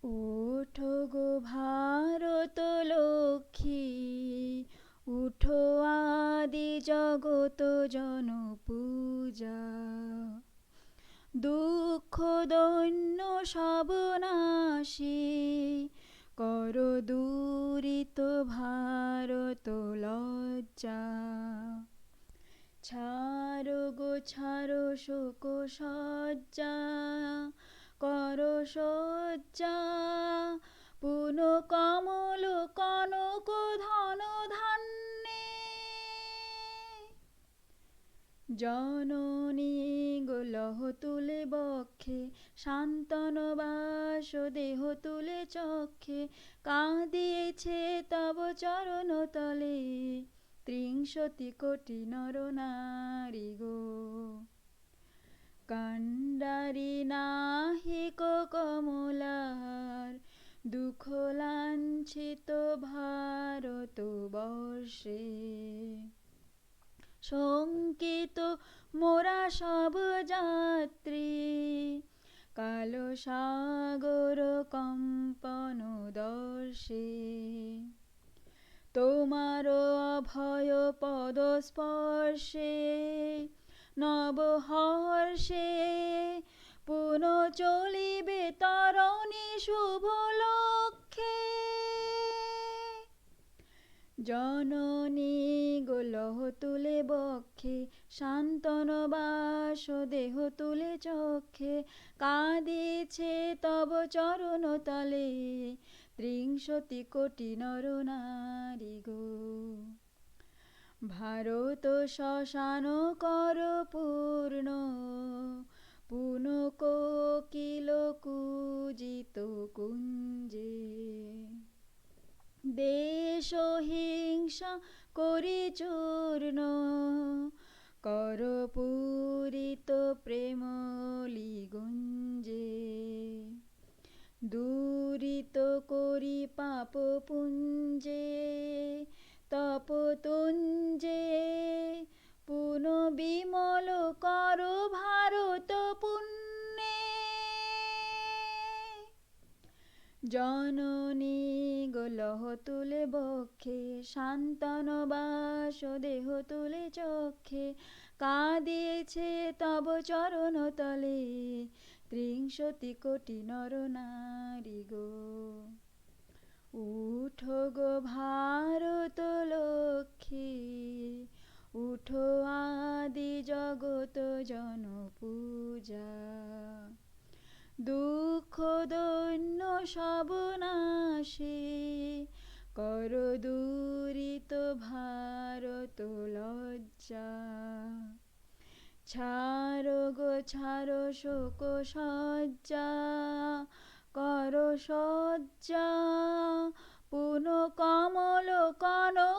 ওঠো গো ভারত লক্ষ্মী, উঠো আদি জগত জন পূজা। দুঃখ দৈন্য সব নাশী, কর দূরিত ভারত লজ্জা। ছাড়ো গো ছাড়ো শোক সজ্জা, কর সজ্জা। পুন কমল কনক ধন ধান্যে, জননী গো লহ তুলে বক্ষে, শান্তন বাস দেহ তুলে চক্ষে। কাঁদিয়েছে তব চরণ তলে, ত্রিংশতি কোটি নর নারী গো। কাণ্ডারি নাহিক কমলার, দুঃখ লাঞ্ছিত ভারত বর্ষে। শঙ্কিত মোরা সব যাত্রী, কালো সাগর কম্পন দর্শে। তোমার অভয় পদ স্পর্শে, নব হর্ষে। পুন চলিবে তরণী শুভ লক্ষ্যে। জননী গো লহ তুলে বক্ষে, শান্তন বাস দেহ তুলে চক্ষে। কাঁদিছে তব চরণ তলে, ত্রিংশতি কোটি নর নারী গো। ভারত শ্মশান কর পূর্ণ, পুন কোকিল কূজিত কুঞ্জে। দেশ হিংসা করি চূর্ণ, কর পূরিত প্রেমলি গুঞ্জে। দূরিত করি পাপ পুঞ্জে, তপ তুঞ্জে। পুন বিমল কর ভারত পুণ্যে। জননী গো লহ তুলে বক্ষে, শান্তন বাস দেহ তুলে চক্ষে। কাঁদিয়েছে তব চরণ তলে, ত্রিংশতি কোটি নর নারী গো। উঠো গো ভারত লক্ষ্মী, উঠো আদি জগত জন পূজা। দুঃখ দৈন্য সব নাশী, কর দূরিত ভারত লজ্জা। ছাড়ো গো ছাড়ো শোক সজ্জা, কর সজ্জা। পুন কমল কনক